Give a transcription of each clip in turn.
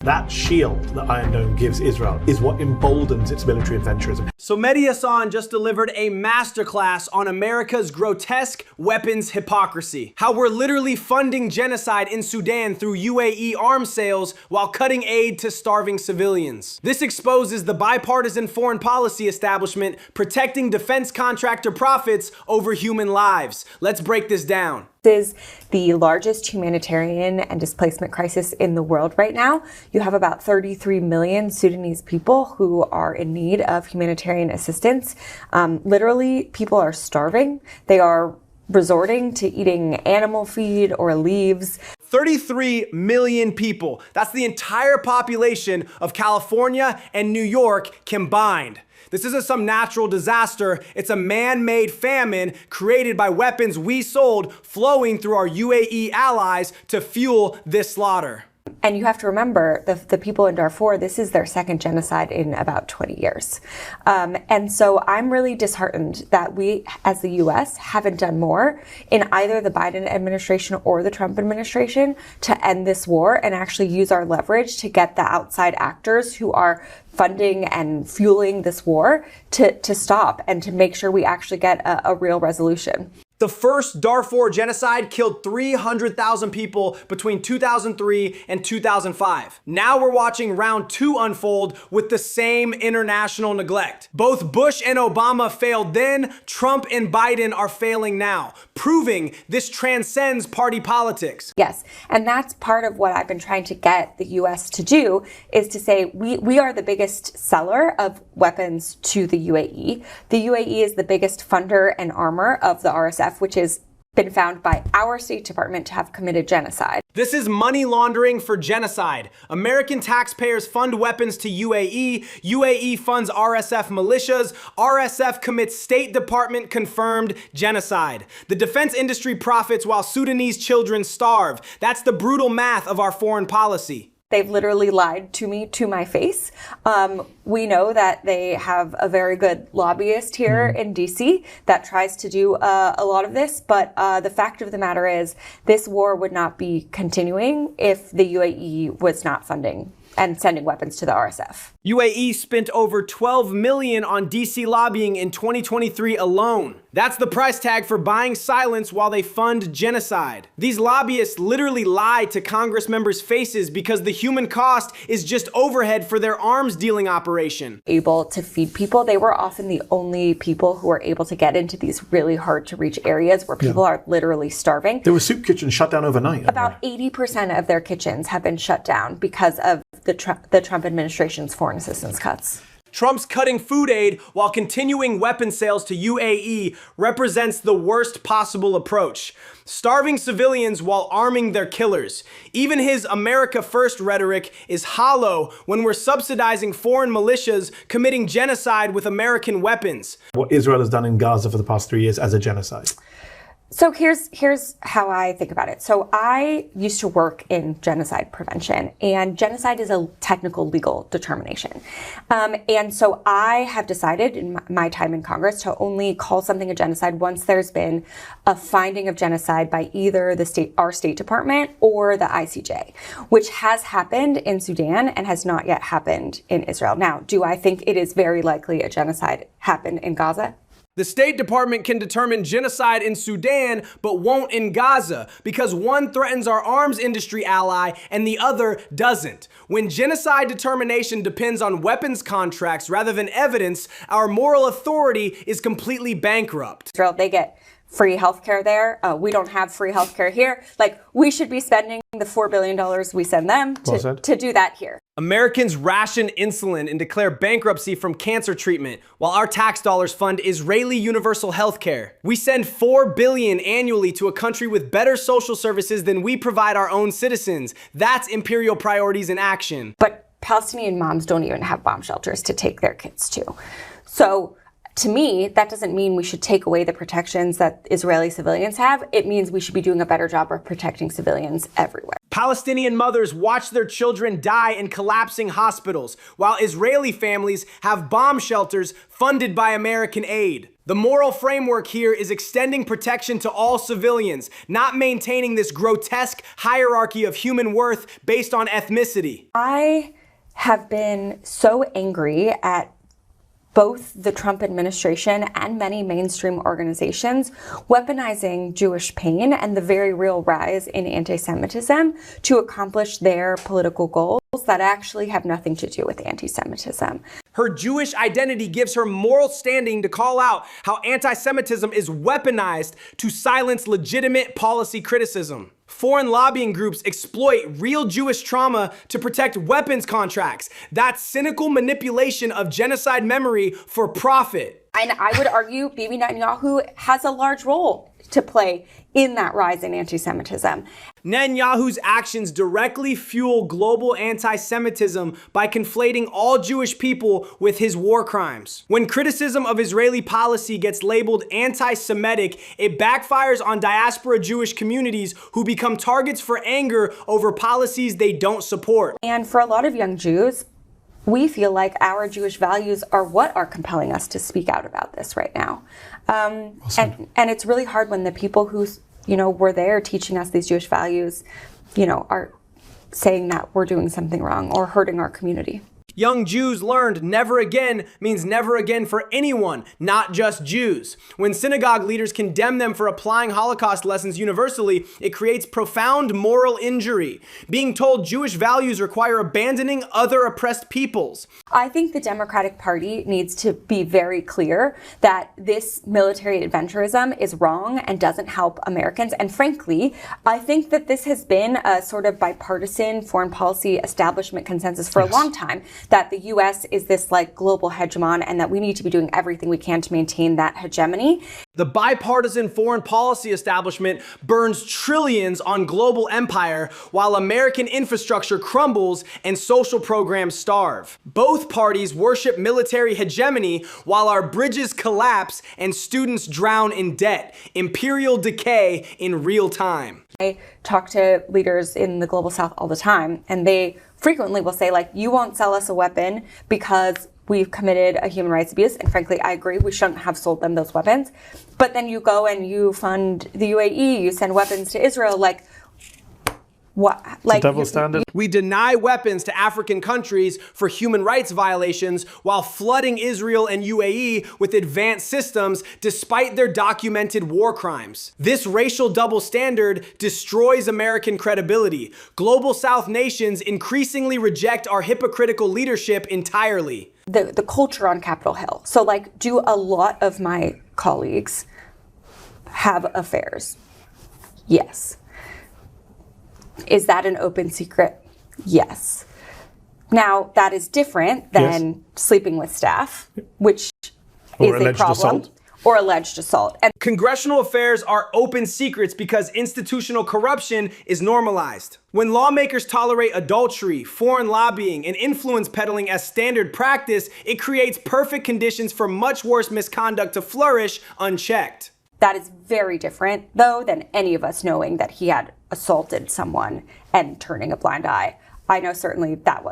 That shield that Iron Dome gives Israel is what emboldens its military adventurism. So Mehdi Hasan just delivered a masterclass on America's grotesque weapons hypocrisy. How we're literally funding genocide in Sudan through UAE arms sales while cutting aid to starving civilians. This exposes the bipartisan foreign policy establishment protecting defense contractor profits over human lives. Let's break this down. This is the largest humanitarian and displacement crisis in the world right now. You have about 33 million Sudanese people who are in need of humanitarian assistance. Literally, people are starving. They are resorting to eating animal feed or leaves. 33 million people. That's the entire population of California and New York combined. This isn't some natural disaster, it's a man-made famine created by weapons we sold flowing through our UAE allies to fuel this slaughter. And you have to remember, the people in Darfur, this is their second genocide in about 20 years. And so I'm really disheartened that we, as the US, haven't done more in either the Biden administration or the Trump administration to end this war and actually use our leverage to get the outside actors who are funding and fueling this war to stop and to make sure we actually get a real resolution. The first Darfur genocide killed 300,000 people between 2003 and 2005. Now we're watching round 2 unfold with the same international neglect. Both Bush and Obama failed then, Trump and Biden are failing now, proving this transcends party politics. Yes, and that's part of what I've been trying to get the US to do, is to say we are the biggest seller of weapons to the UAE. The UAE is the biggest funder and armor of the RSF, which has been found by our State Department to have committed genocide. This is money laundering for genocide. American taxpayers fund weapons to UAE. UAE funds RSF militias. RSF commits State Department confirmed genocide. The defense industry profits while Sudanese children starve. That's the brutal math of our foreign policy. They've literally lied to me to my face. We know that they have a very good lobbyist here in DC that tries to do a lot of this, but the fact of the matter is this war would not be continuing if the UAE was not funding and sending weapons to the RSF. UAE spent over $12 million on DC lobbying in 2023 alone. That's the price tag for buying silence while they fund genocide. These lobbyists literally lie to Congress members' faces because the human cost is just overhead for their arms dealing operation. Able to feed people. They were often the only people who were able to get into these really hard to reach areas where people are literally starving. There were soup kitchens shut down overnight. About 80% of their kitchens have been shut down because of the Trump administration's foreign assistance cuts. Trump's cutting food aid while continuing weapon sales to UAE represents the worst possible approach. Starving civilians while arming their killers. Even his America First rhetoric is hollow when we're subsidizing foreign militias committing genocide with American weapons. What Israel has done in Gaza for the past 3 years as a genocide. So here's how I think about it. So I used to work in genocide prevention, and genocide is a technical legal determination. And so I have decided in my time in Congress to only call something a genocide once there's been a finding of genocide by either our State Department or the ICJ, which has happened in Sudan and has not yet happened in Israel. Now, do I think it is very likely a genocide happened in Gaza? The State Department can determine genocide in Sudan, but won't in Gaza, because one threatens our arms industry ally and the other doesn't. When genocide determination depends on weapons contracts rather than evidence, our moral authority is completely bankrupt. Israel, they get free healthcare there. We don't have free healthcare here. Like, we should be spending the $4 billion we send them to do that here. Americans ration insulin and declare bankruptcy from cancer treatment, while our tax dollars fund Israeli universal healthcare. We send $4 billion annually to a country with better social services than we provide our own citizens. That's imperial priorities in action. But Palestinian moms don't even have bomb shelters to take their kids to. So To me, that doesn't mean we should take away the protections that Israeli civilians have. It means we should be doing a better job of protecting civilians everywhere. Palestinian mothers watch their children die in collapsing hospitals, while Israeli families have bomb shelters funded by American aid. The moral framework here is extending protection to all civilians, not maintaining this grotesque hierarchy of human worth based on ethnicity. I have been so angry at both the Trump administration and many mainstream organizations weaponizing Jewish pain and the very real rise in anti-Semitism to accomplish their political goals that actually have nothing to do with anti-Semitism. Her Jewish identity gives her moral standing to call out how anti-Semitism is weaponized to silence legitimate policy criticism. Foreign lobbying groups exploit real Jewish trauma to protect weapons contracts. That's cynical manipulation of genocide memory for profit. And I would argue Bibi Netanyahu has a large role to play in that rise in anti-Semitism. Netanyahu's actions directly fuel global anti-Semitism by conflating all Jewish people with his war crimes. When criticism of Israeli policy gets labeled anti-Semitic, it backfires on diaspora Jewish communities who become targets for anger over policies they don't support. And for a lot of young Jews, we feel like our Jewish values are what are compelling us to speak out about this right now. Awesome. And it's really hard when the people who, were there teaching us these Jewish values, are saying that we're doing something wrong or hurting our community. Young Jews learned never again means never again for anyone, not just Jews. When synagogue leaders condemn them for applying Holocaust lessons universally, it creates profound moral injury. Being told Jewish values require abandoning other oppressed peoples. I think the Democratic Party needs to be very clear that this military adventurism is wrong and doesn't help Americans. And frankly, I think that this has been a sort of bipartisan foreign policy establishment consensus for a long time, that the U.S. is this global hegemon and that we need to be doing everything we can to maintain that hegemony. The bipartisan foreign policy establishment burns trillions on global empire while American infrastructure crumbles and social programs starve. Both parties worship military hegemony while our bridges collapse and students drown in debt. Imperial decay in real time. I talk to leaders in the global south all the time, and they frequently will say, you won't sell us a weapon because we've committed a human rights abuse. And frankly, I agree, we shouldn't have sold them those weapons. But then you go and you fund the UAE, you send weapons to Israel, what? Double standard. We deny weapons to African countries for human rights violations while flooding Israel and UAE with advanced systems despite their documented war crimes. This racial double standard destroys American credibility. Global South nations increasingly reject our hypocritical leadership entirely. The culture on Capitol Hill. So do a lot of my colleagues have affairs? Yes. Is that an open secret? Yes. Now, that is different than sleeping with staff, which is a problem. Assault. Or alleged assault. And congressional affairs are open secrets because institutional corruption is normalized. When lawmakers tolerate adultery, foreign lobbying, and influence peddling as standard practice, it creates perfect conditions for much worse misconduct to flourish unchecked. That is very different, though, than any of us knowing that he had assaulted someone and turning a blind eye. I know certainly that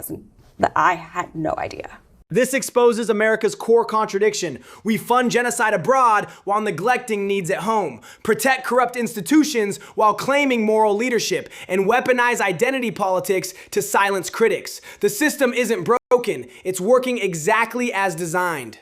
I had no idea. This exposes America's core contradiction. We fund genocide abroad while neglecting needs at home, protect corrupt institutions while claiming moral leadership, and weaponize identity politics to silence critics. The system isn't broken, it's working exactly as designed.